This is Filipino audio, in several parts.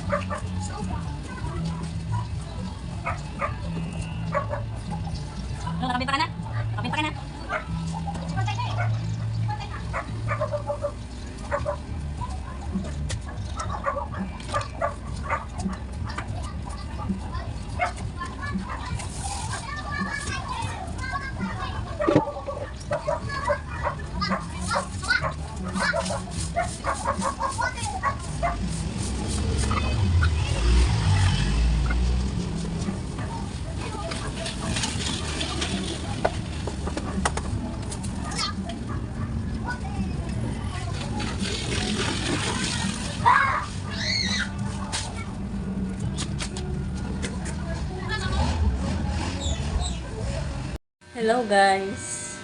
Nakapit pa ka na? Nakapit pa ka na? Hello guys.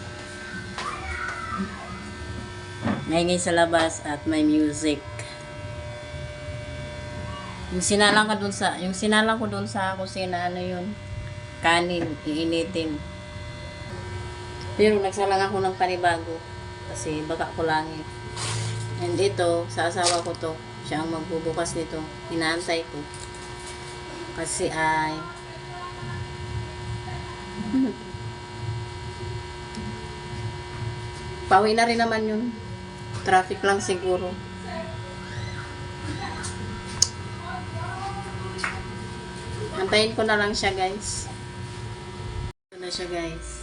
Maingay sa labas at may music. Yung sinalang ko doon sa kusina, ano yun? Kanin, iinitin. Pero nagsalang ako ng panibago kasi baka kulangin. And ito, sa asawa ko to, siya ang magbubukas nito. Inaantay ko. Kasi ay pauwi na rin naman yun. Traffic lang siguro. Antayin ko na lang siya guys. Ito na siya guys.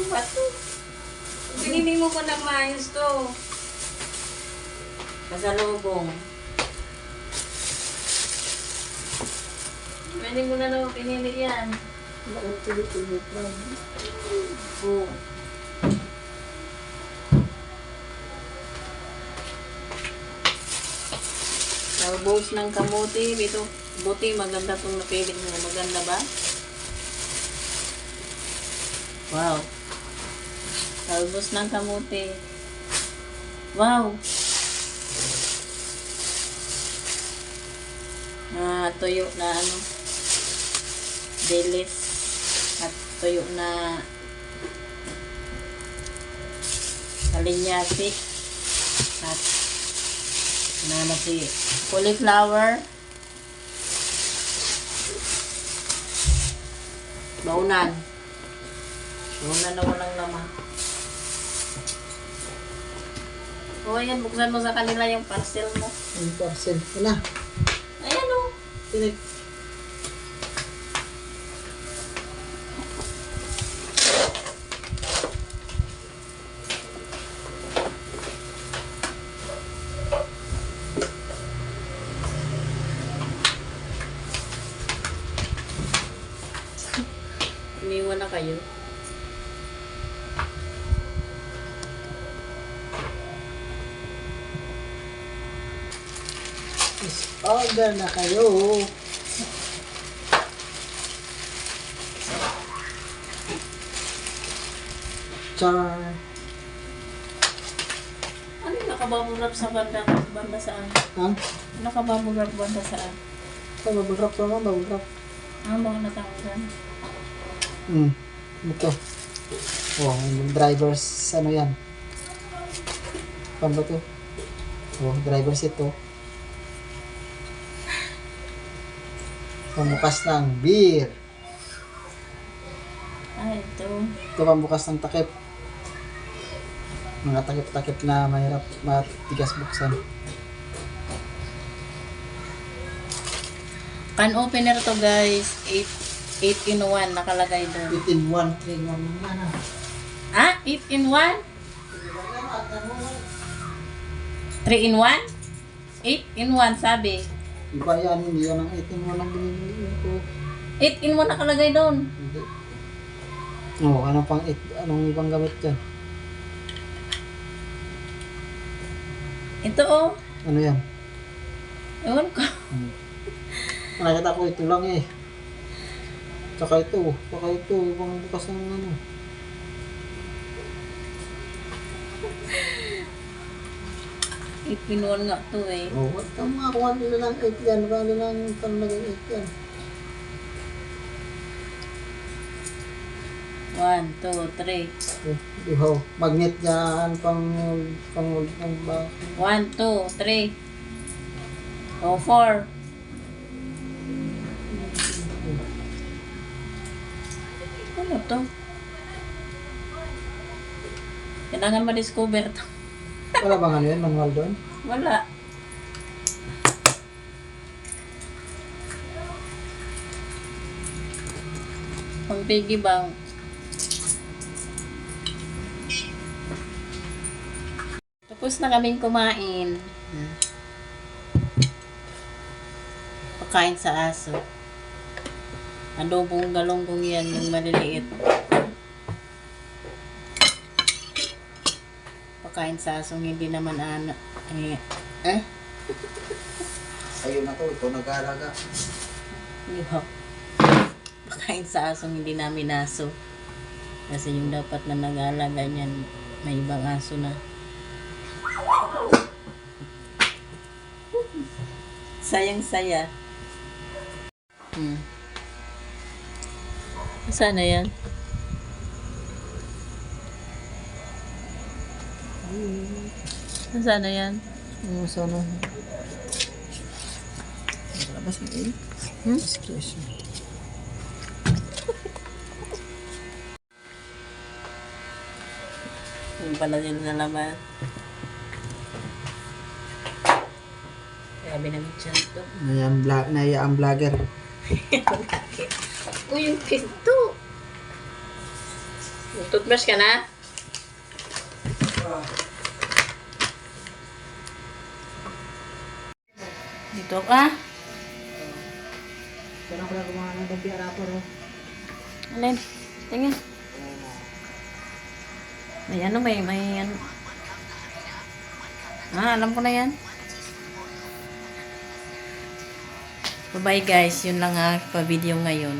Bato. Pinili mo ko na maayos to. Pasalubong. Pwede mo na naman pinili yan. Oo. Talbos ng kamuti. Ito, buti maganda itong napili mo. Maganda ba? Wow. Talbos ng kamuti. Wow. Tuyo na ano. Dilis. At tuyo na kalinyasi. At na si cauliflower. Baunan. Baunan na walang laman. O, ayan, buksan mo sa kanila yung parcel mo. Yung parcel ko na. Ayan o. Tinik. Umiwan na kayo. Order na kayo. Char. Ano yung nakabubble wrap sa banda saan? Ha? Nakabubble wrap banda saan? Ito, bubble wrap naman, bubble wrap. Ano bang natanggal? Ito. Oh, yung driver's, ano yan? Paano ba ito? Oh, driver's ito. Pambukas ng beer. Ay, ito. Ito pambukas ng takip. Mga takip-takip na mahirap, matigas buksan. Can opener to guys. 8 in 1 nakalagay doon. 8 in 1, 3 in 1 naman ah. Ah? 8 in 1? 3 in 1? 8 in 1 sabi. Iba yan, hindi yan ang 8 in 1 ang binibili ko. 8 in 1 nakalagay doon. Hindi. Oo, anong ibang gamit dyan? Ito oh. Ano yan? Ewan ko. Nakita ko ito lang eh. Tsaka ito, ibang bukas ng ano. Ipinuan nga to eh. Oo, tama kung ano nila lang 8 yan. Bali lang yung talagang 8 yan. 1, 2, 3. Iho, magnet dyan, pang ba? 1, 2, 3. O, 4. Ano to? Kailangan ma-discover to. Wala bang ano yan, manual doon? Wala. Pang piggy bank. Tapos na kaming kumain. Pagkain sa aso. Adobong galonggong yan, yung maliliit. Pagkain sa asong hindi naman Ayun na to, ito nag-aalaga. Yuck. Pagkain sa asong hindi namin aso. Kasi yung dapat na nag-aalaga niyan, may ibang aso na. Sayang-saya. Sana yan? Sana yan? Sana. Wala ba siya eh? Discretion. Yung pala sila sa laban. Grabe naman siya ito. Naya ang vlogger. Uy, yung pinto! Toothbrush ka na? Dito ka? Pero ako lang kumahan ng gabi rapper oh. Alin? Tingin. May ano, may ano. Alam ko na yan. Bye-bye guys. Yun lang pa video ngayon.